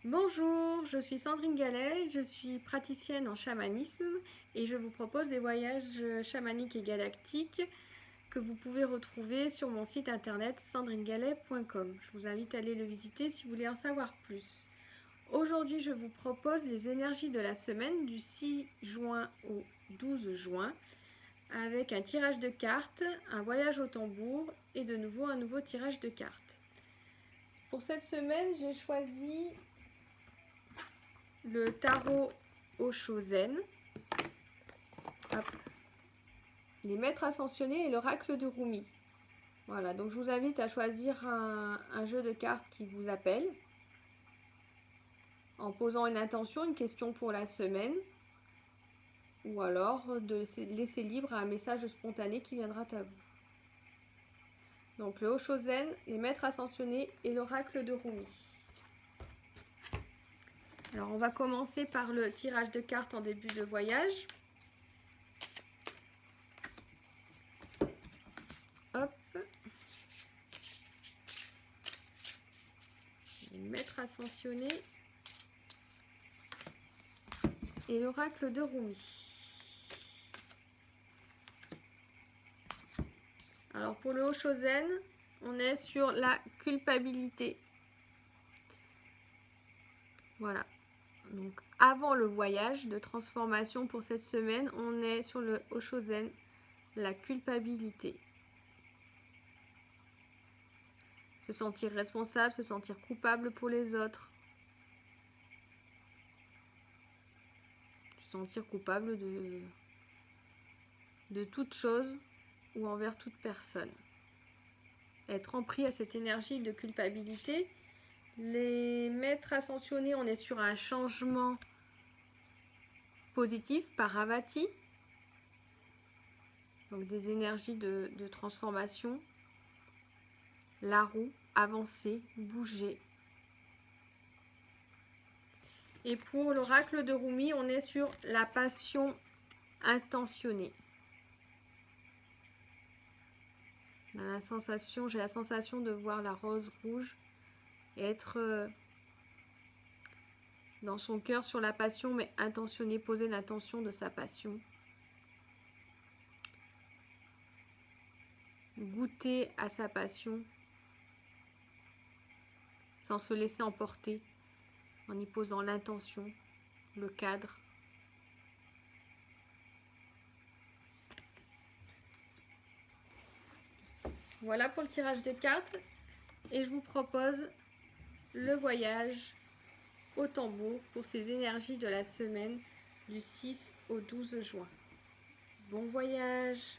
Bonjour, je suis Sandrine Gallet, je suis praticienne en chamanisme et je vous propose des voyages chamaniques et galactiques que vous pouvez retrouver sur mon site internet sandrinegallet.com. Je vous invite à aller le visiter si vous voulez en savoir plus. Aujourd'hui, je vous propose les énergies de la semaine du 6 juin au 12 juin avec un tirage de cartes, un voyage au tambour et de nouveau un nouveau tirage de cartes. Pour cette semaine, j'ai choisi le tarot Osho-Zen, les maîtres ascensionnés et l'oracle de Rumi. Voilà, donc je vous invite à choisir un jeu de cartes qui vous appelle en posant une intention, une question pour la semaine, ou alors de laisser libre un message spontané qui viendra à vous. Donc le Osho-Zen, les maîtres ascensionnés et l'oracle de Rumi. Alors on va commencer par le tirage de cartes en début de voyage. Hop. Les maîtres ascensionnés et l'oracle de Rumi. Alors pour le Osho-Zen, on est sur la culpabilité. Voilà. Donc avant le voyage de transformation pour cette semaine, on est sur le Osho-Zen, la culpabilité. Se sentir responsable, se sentir coupable pour les autres. Se sentir coupable de toute chose ou envers toute personne. Être empris à cette énergie de culpabilité. Les maîtres ascensionnés, on est sur un changement positif par Avati. Donc des énergies de transformation. La roue, avancer, bouger. Et pour l'oracle de Rumi, on est sur la passion intentionnée. J'ai la sensation de voir la rose rouge et être dans son cœur sur la passion, mais intentionné, poser l'intention de sa passion. Goûter à sa passion sans se laisser emporter, en y posant l'intention, le cadre. Voilà pour le tirage de cartes et je vous propose le voyage au tambour pour ces énergies de la semaine du 6 au 12 juin. Bon voyage!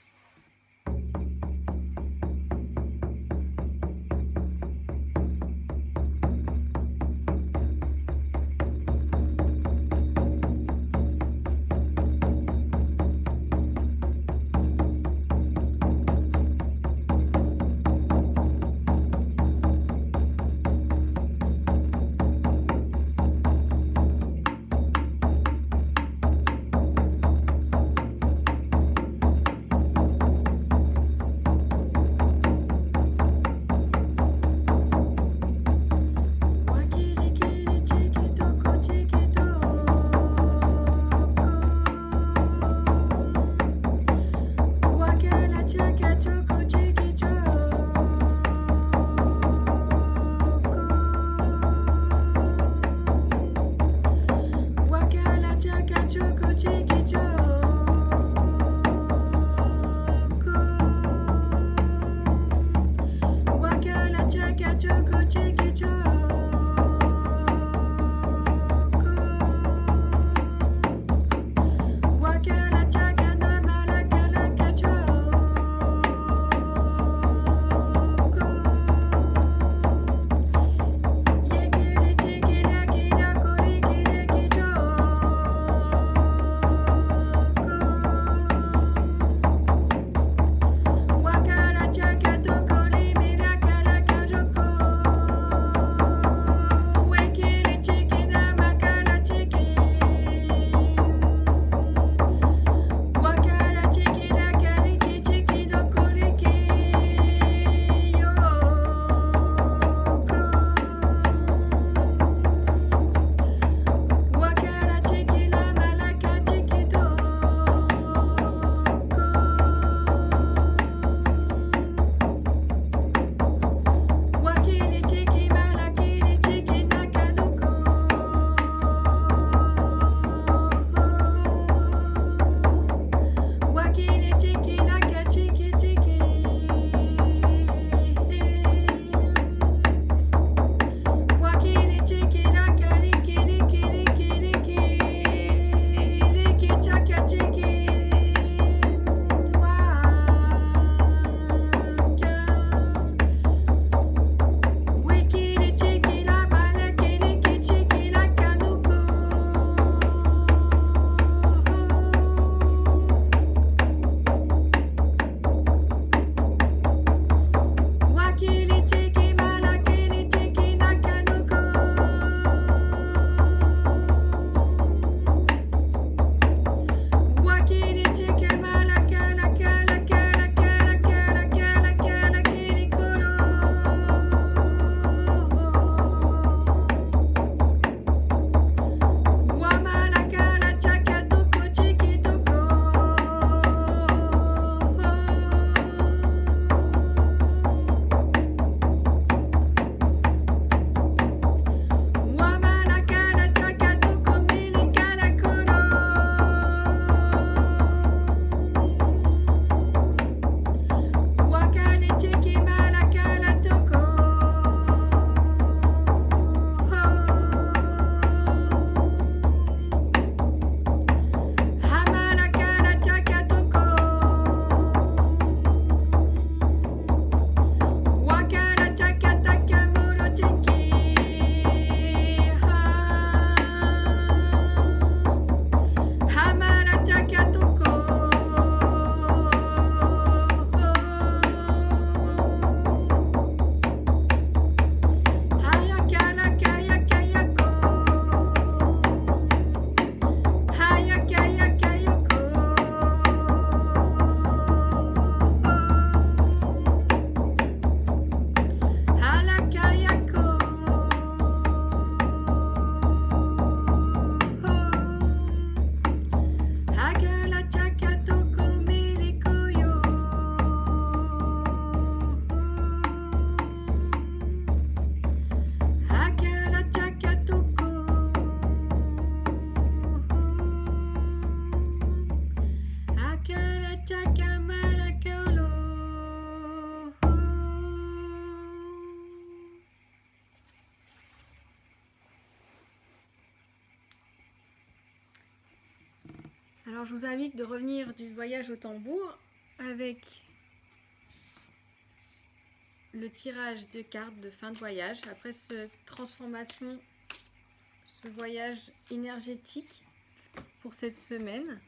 Alors je vous invite de revenir du voyage au tambour avec le tirage de cartes de fin de voyage. Après cette transformation, ce voyage énergétique pour cette semaine.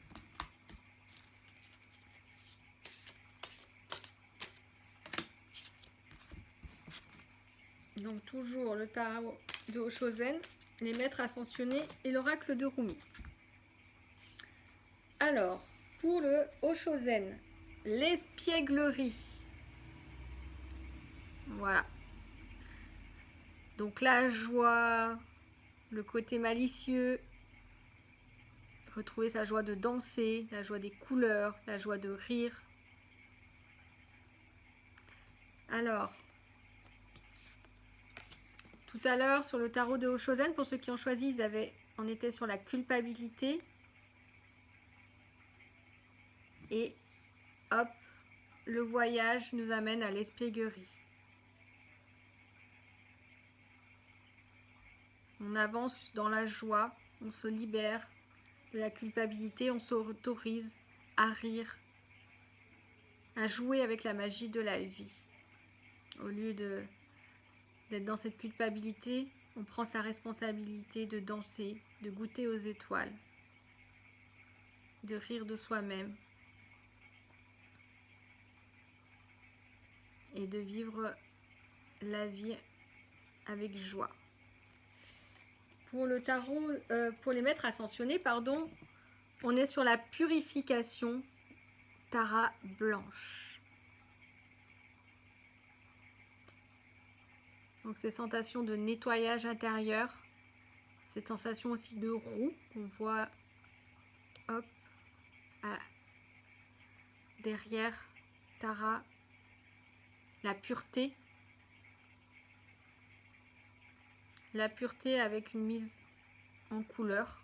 Donc toujours le tarot de Oshozen, les maîtres ascensionnés et l'oracle de Rumi. Alors, pour le Oshozen, l'espièglerie. Voilà. Donc la joie, le côté malicieux, retrouver sa joie de danser, la joie des couleurs, la joie de rire. Alors, tout à l'heure sur le tarot de Oshozen, pour ceux qui ont choisi, on était sur la culpabilité. Et hop, le voyage nous amène à l'espièglerie. On avance dans la joie, on se libère de la culpabilité, on s'autorise à rire, à jouer avec la magie de la vie. Au lieu d'être dans cette culpabilité, on prend sa responsabilité de danser, de goûter aux étoiles, de rire de soi-même et de vivre la vie avec joie. Pour le tarot, pour les maîtres ascensionnés, pardon, on est sur la purification Tara blanche. Donc ces sensations de nettoyage intérieur, cette sensation aussi de roue qu'on voit hop derrière Tara, la pureté avec une mise en couleur,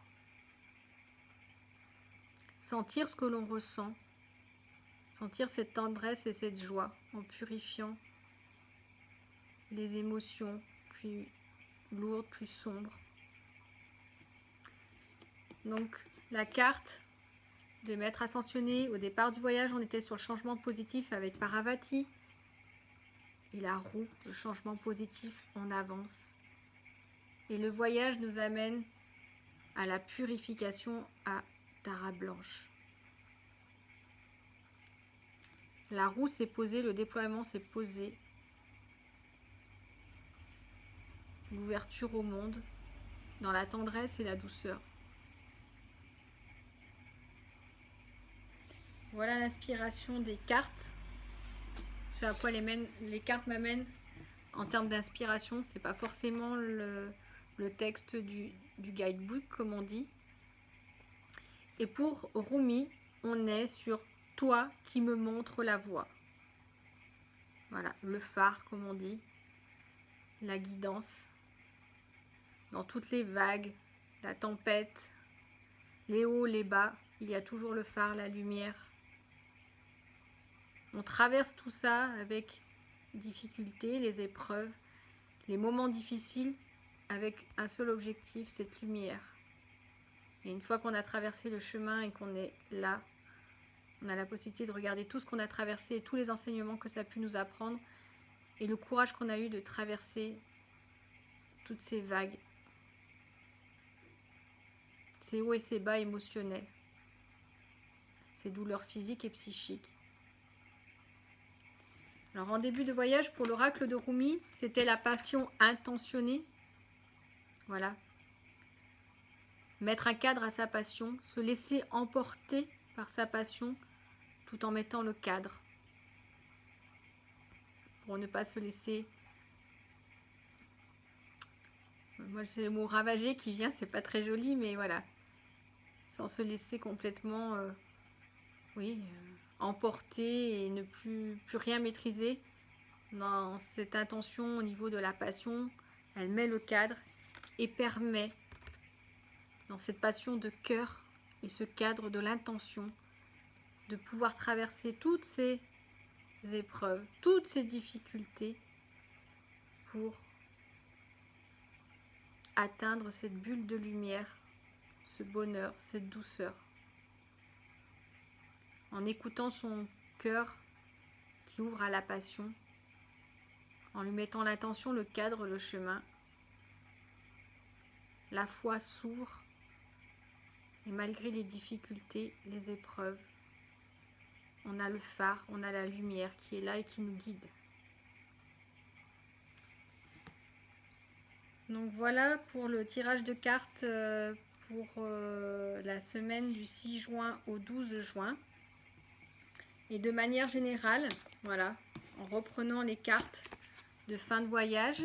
sentir ce que l'on ressent, sentir cette tendresse et cette joie en purifiant les émotions plus lourdes, plus sombres. Donc la carte de maître ascensionné, au départ du voyage, on était sur le changement positif avec Parvati. Et la roue, le changement positif, on avance. Et le voyage nous amène à la purification à Tara blanche. La roue s'est posée, le déploiement s'est posé. L'ouverture au monde, dans la tendresse et la douceur. Voilà l'inspiration des cartes. Ce à quoi les cartes m'amènent en termes d'inspiration. C'est pas forcément le texte du guidebook, comme on dit. Et pour Rumi, on est sur toi qui me montre la voie. Voilà, le phare, comme on dit, la guidance. Dans toutes les vagues, la tempête, les hauts, les bas, il y a toujours le phare, la lumière. On traverse tout ça avec difficulté, les épreuves, les moments difficiles, avec un seul objectif, cette lumière. Et une fois qu'on a traversé le chemin et qu'on est là, on a la possibilité de regarder tout ce qu'on a traversé et tous les enseignements que ça a pu nous apprendre et le courage qu'on a eu de traverser toutes ces vagues, ces hauts et ces bas émotionnels, ces douleurs physiques et psychiques. Alors en début de voyage, pour l'oracle de Rumi, c'était la passion intentionnée. Voilà. Mettre un cadre à sa passion, se laisser emporter par sa passion tout en mettant le cadre. Pour ne pas se laisser... Moi, c'est le mot ravager qui vient, c'est pas très joli, mais voilà. Sans se laisser complètement... emporter et ne plus rien maîtriser. Dans cette intention au niveau de la passion, elle met le cadre et permet, dans cette passion de cœur et ce cadre de l'intention, de pouvoir traverser toutes ces épreuves, toutes ces difficultés pour atteindre cette bulle de lumière, ce bonheur, cette douceur. en écoutant son cœur qui ouvre à la passion, en lui mettant l'attention, le cadre, le chemin. La foi s'ouvre et malgré les difficultés, les épreuves, on a le phare, on a la lumière qui est là et qui nous guide. Donc voilà pour le tirage de cartes pour la semaine du 6 juin au 12 juin. Et de manière générale, voilà, en reprenant les cartes de fin de voyage,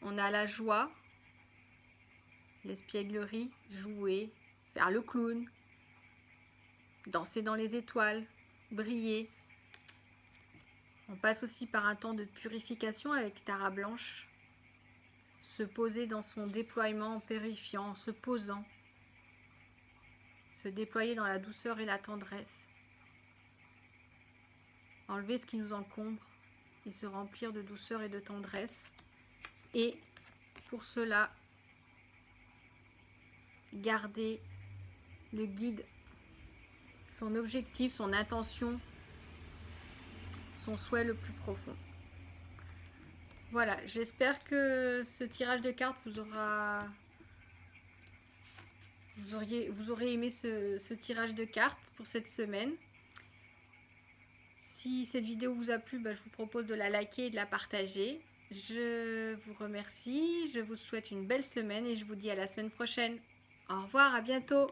on a la joie, l'espièglerie, jouer, faire le clown, danser dans les étoiles, briller. On passe aussi par un temps de purification avec Tara Blanche, se poser dans son déploiement en purifiant, en se posant, se déployer dans la douceur et la tendresse, enlever ce qui nous encombre et se remplir de douceur et de tendresse. Et pour cela, garder le guide, son objectif, son intention, son souhait le plus profond. Voilà, j'espère que ce tirage de cartes vous aurez aimé ce tirage de cartes pour cette semaine. Si cette vidéo vous a plu, je vous propose de la liker et de la partager. Je vous remercie, je vous souhaite une belle semaine et je vous dis à la semaine prochaine. Au revoir, à bientôt.